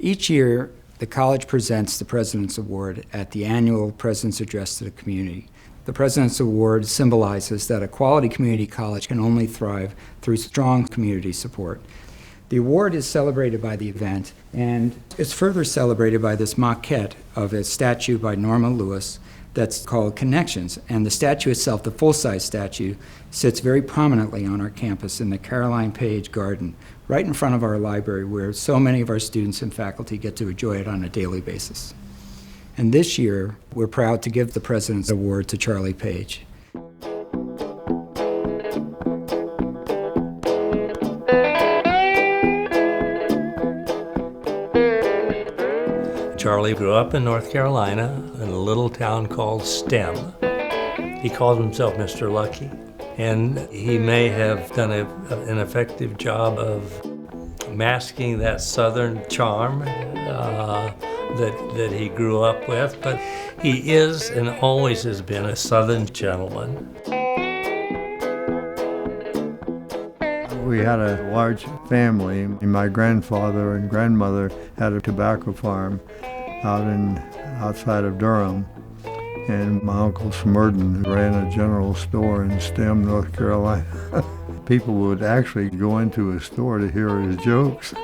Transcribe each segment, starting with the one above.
Each year, the college presents the President's Award at the annual President's Address to the community. The President's Award symbolizes that a quality community college can only thrive through strong community support. The award is celebrated by the event, and it's further celebrated by this maquette of a statue by Norma Lewis that's called Connections. And the statue itself, the full-size statue, sits very prominently on our campus in the Caroline Page Garden, right in front of our library, where so many of our students and faculty get to enjoy it on a daily basis. And this year, we're proud to give the President's Award to Charlie Page. Charlie grew up in North Carolina in a little town called Stem. He called himself Mr. Lucky, and he may have done an effective job of masking that southern charm that he grew up with, but he is and always has been a southern gentleman. We had a large family. My grandfather and grandmother had a tobacco farm outside of Durham. And my Uncle Smurden ran a general store in Stem, North Carolina. People would actually go into his store to hear his jokes.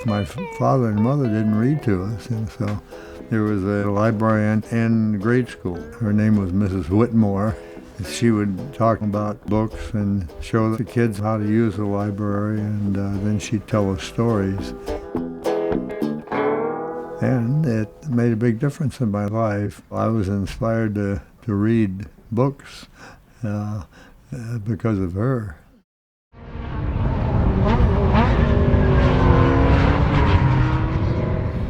My father and mother didn't read to us, and so there was a librarian in grade school. Her name was Mrs. Whitmore. She would talk about books and show the kids how to use the library, and then she'd tell us stories. And it made a big difference in my life. I was inspired to read books because of her.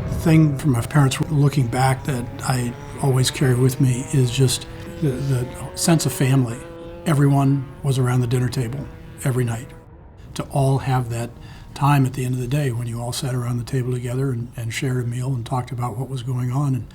The thing from my parents looking back that I always carry with me is just the sense of family. Everyone was around the dinner table every night. To all have that time at the end of the day when you all sat around the table together and shared a meal and talked about what was going on.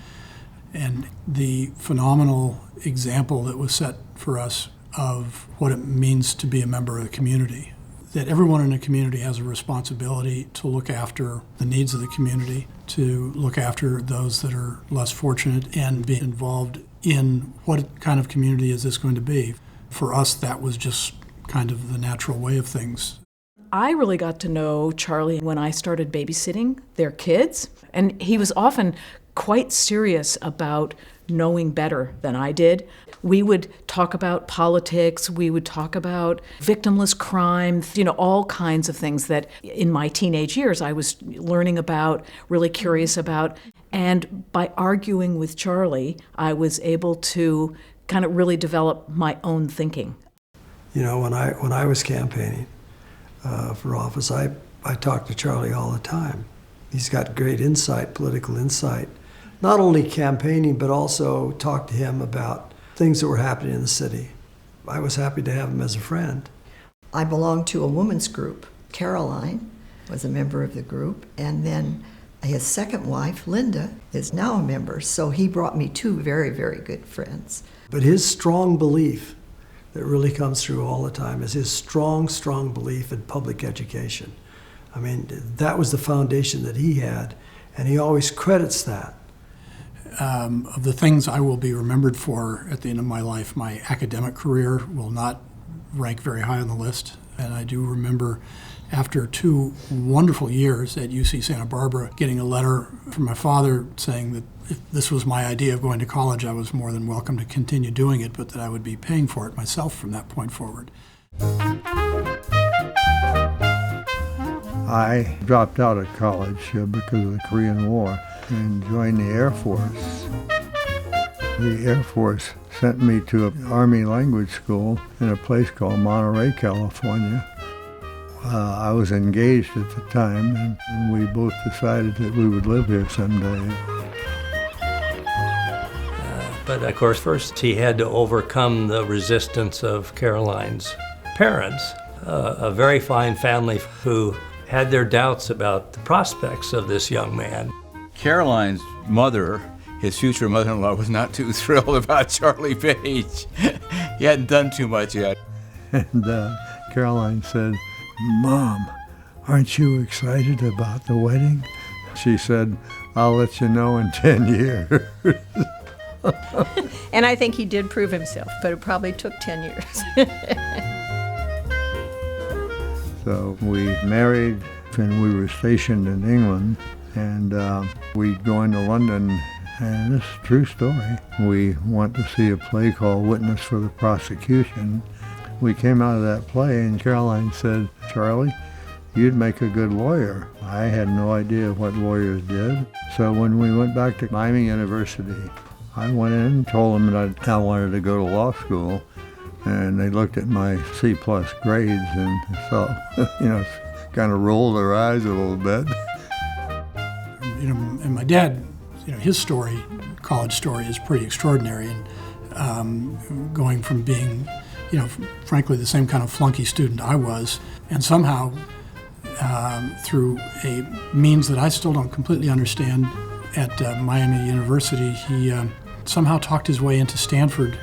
And the phenomenal example that was set for us of what it means to be a member of the community. That everyone in a community has a responsibility to look after the needs of the community, to look after those that are less fortunate, and be involved in what kind of community is this going to be. For us, that was just kind of the natural way of things. I really got to know Charlie when I started babysitting their kids, and he was often quite serious about knowing better than I did. We would talk about politics, we would talk about victimless crime, all kinds of things that in my teenage years I was learning about, really curious about. And by arguing with Charlie, I was able to kind of really develop my own thinking. When I was campaigning for office, I talked to Charlie all the time. He's got great insight, political insight. Not only campaigning, but also talk to him about things that were happening in the city. I was happy to have him as a friend. I belonged to a women's group. Caroline was a member of the group, and then his second wife, Linda, is now a member, so he brought me two very, very good friends. But his strong belief that really comes through all the time is his strong, strong belief in public education. I mean, that was the foundation that he had, and he always credits that. Of the things I will be remembered for at the end of my life, my academic career will not rank very high on the list. And I do remember after 2 wonderful years at UC Santa Barbara, getting a letter from my father saying that if this was my idea of going to college, I was more than welcome to continue doing it, but that I would be paying for it myself from that point forward. I dropped out of college because of the Korean War and joined the Air Force. The Air Force sent me to an Army language school in a place called Monterey, California. I was engaged at the time, and we both decided that we would live here someday. But of course, first he had to overcome the resistance of Caroline's parents, a very fine family who had their doubts about the prospects of this young man. Caroline's mother, his future mother-in-law, was not too thrilled about Charlie Page. He hadn't done too much yet. And Caroline said, "Mom, "Aren't you excited about the wedding?" She said, "I'll let you know in 10 years." And I think he did prove himself, but it probably took 10 years. So we married and we were stationed in England, and we'd go into London, and this is a true story. We went to see a play called Witness for the Prosecution. We came out of that play, and Caroline said, "Charlie, you'd make a good lawyer." I had no idea what lawyers did. So when we went back to Miami University, I went in and told them that I wanted to go to law school, and they looked at my C-plus grades and so, kind of rolled their eyes a little bit. And my dad, his story, college story, is pretty extraordinary. And going from being, frankly, the same kind of flunky student I was, and somehow through a means that I still don't completely understand, at Miami University, he somehow talked his way into Stanford.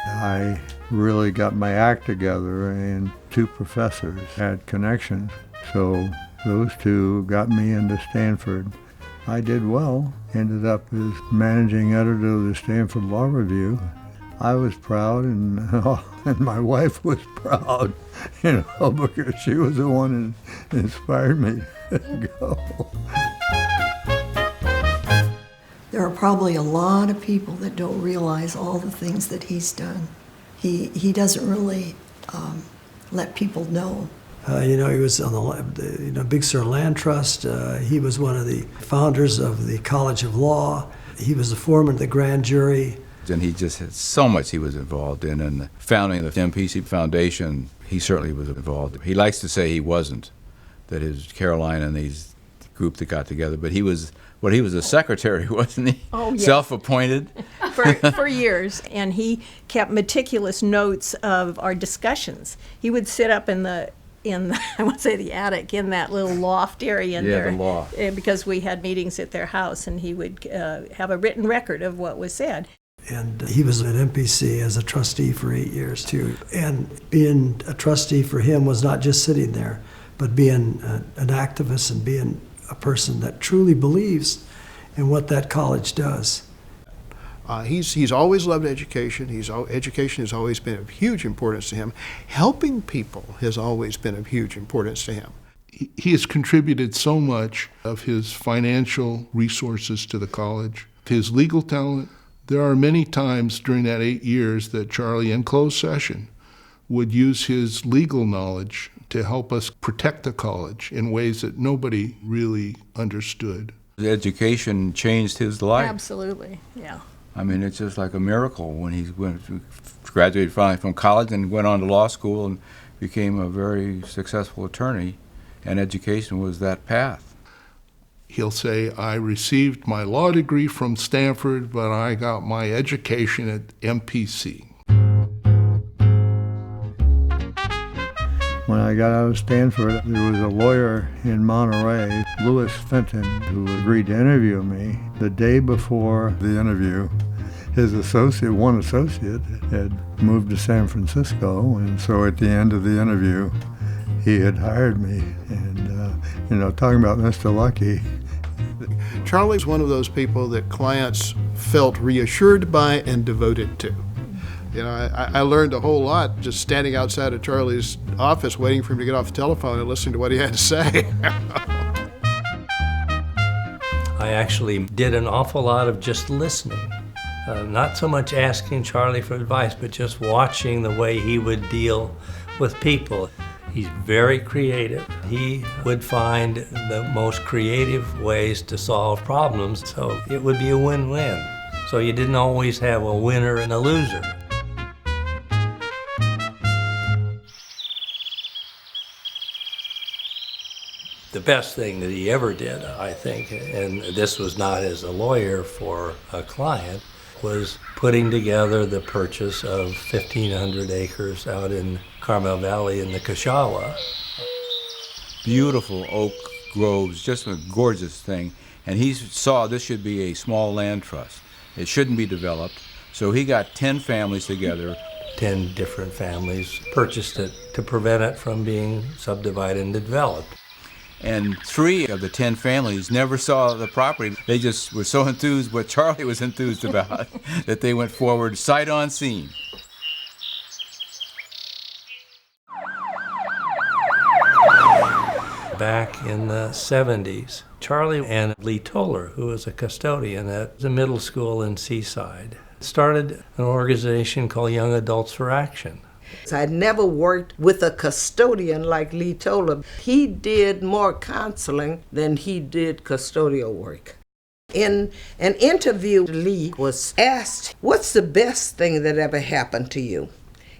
I really got my act together, and two professors had connections, so those two got me into Stanford. I did well, ended up as managing editor of the Stanford Law Review. I was proud, and my wife was proud, because she was the one that inspired me to go. There are probably a lot of people that don't realize all the things that he's done. He doesn't really let people know. He was on the Big Sur Land Trust. He was one of the founders of the College of Law. He was the foreman of the grand jury. And he just had so much he was involved in, and the founding of the MPC Foundation, he certainly was involved. He likes to say he wasn't, that his Caroline and these group that got together, but he was a secretary, wasn't he? Oh, yes. Self-appointed. For years, and he kept meticulous notes of our discussions. He would sit up in the I won't say the attic, in that little loft area in there. Yeah, the loft. Because we had meetings at their house, and he would have a written record of what was said. And he was at MPC as a trustee for 8 years, too. And being a trustee for him was not just sitting there, but being an activist and being a person that truly believes in what that college does. He's always loved education. Education has always been of huge importance to him. Helping people has always been of huge importance to him. He has contributed so much of his financial resources to the college, his legal talent. There are many times during that 8 years that Charlie, in closed session, would use his legal knowledge to help us protect the college in ways that nobody really understood. The education changed his life. Absolutely, yeah. I mean, it's just like a miracle when he graduated finally from college and went on to law school and became a very successful attorney, and education was that path. He'll say, "I received my law degree from Stanford, but I got my education at MPC." When I got out of Stanford, there was a lawyer in Monterey, Louis Fenton, who agreed to interview me. The day before the interview, his one associate, had moved to San Francisco, and so at the end of the interview, he had hired me. And, talking about Mr. Lucky. Charlie's one of those people that clients felt reassured by and devoted to. I learned a whole lot just standing outside of Charlie's office waiting for him to get off the telephone and listening to what he had to say. I actually did an awful lot of just listening. Not so much asking Charlie for advice, but just watching the way he would deal with people. He's very creative. He would find the most creative ways to solve problems, so it would be a win-win. So you didn't always have a winner and a loser. The best thing that he ever did, I think, and this was not as a lawyer for a client, was putting together the purchase of 1,500 acres out in Carmel Valley in the Kashawa. Beautiful oak groves, just a gorgeous thing. And he saw this should be a small land trust. It shouldn't be developed. So he got 10 families together. 10 different families purchased it to prevent it from being subdivided and developed. And 3 of the 10 families never saw the property. They just were so enthused what Charlie was enthused about that they went forward sight unseen. Back in the 70s, Charlie and Lee Toller, who was a custodian at the middle school in Seaside, started an organization called Young Adults for Action. I never worked with a custodian like Lee Toller. He did more counseling than he did custodial work. In an interview, Lee was asked, "What's the best thing that ever happened to you?"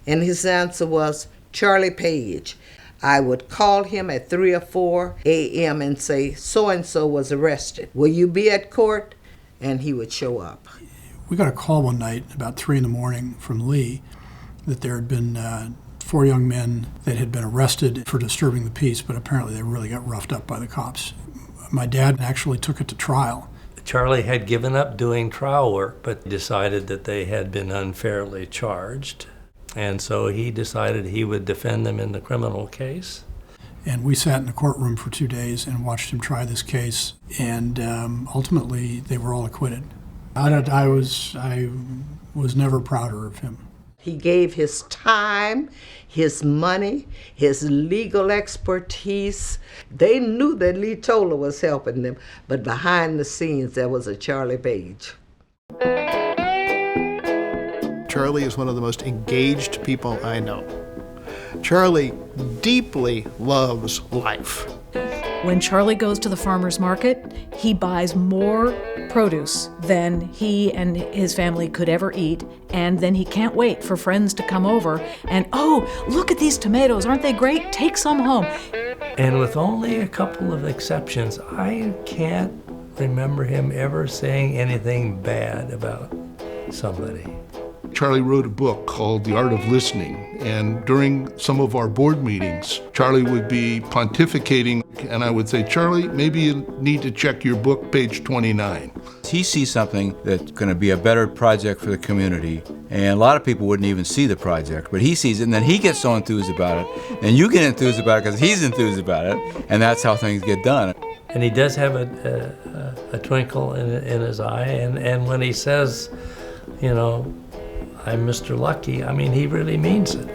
And his answer was, "Charlie Page. I would call him at 3 or 4 a.m. and say, so-and-so was arrested. Will you be at court?" And he would show up. We got a call one night about 3 in the morning from Lee that there had been 4 young men that had been arrested for disturbing the peace, but apparently they really got roughed up by the cops. My dad actually took it to trial. Charlie had given up doing trial work, but decided that they had been unfairly charged. And so he decided he would defend them in the criminal case. And we sat in the courtroom for 2 days and watched him try this case, and ultimately they were all acquitted. I was never prouder of him. He gave his time, his money, his legal expertise. They knew that Lee Toller was helping them, but behind the scenes there was a Charlie Page. Charlie is one of the most engaged people I know. Charlie deeply loves life. When Charlie goes to the farmer's market, he buys more produce than he and his family could ever eat, and then he can't wait for friends to come over and, "Oh, look at these tomatoes, aren't they great? Take some home." And with only a couple of exceptions, I can't remember him ever saying anything bad about somebody. Charlie wrote a book called The Art of Listening, and during some of our board meetings, Charlie would be pontificating, and I would say, "Charlie, maybe you need to check your book, page 29. He sees something that's going to be a better project for the community, and a lot of people wouldn't even see the project, but he sees it, and then he gets so enthused about it, and you get enthused about it because he's enthused about it, and that's how things get done. And he does have a twinkle in his eye, and when he says, you know, "I'm Mr. Lucky," I mean, he really means it.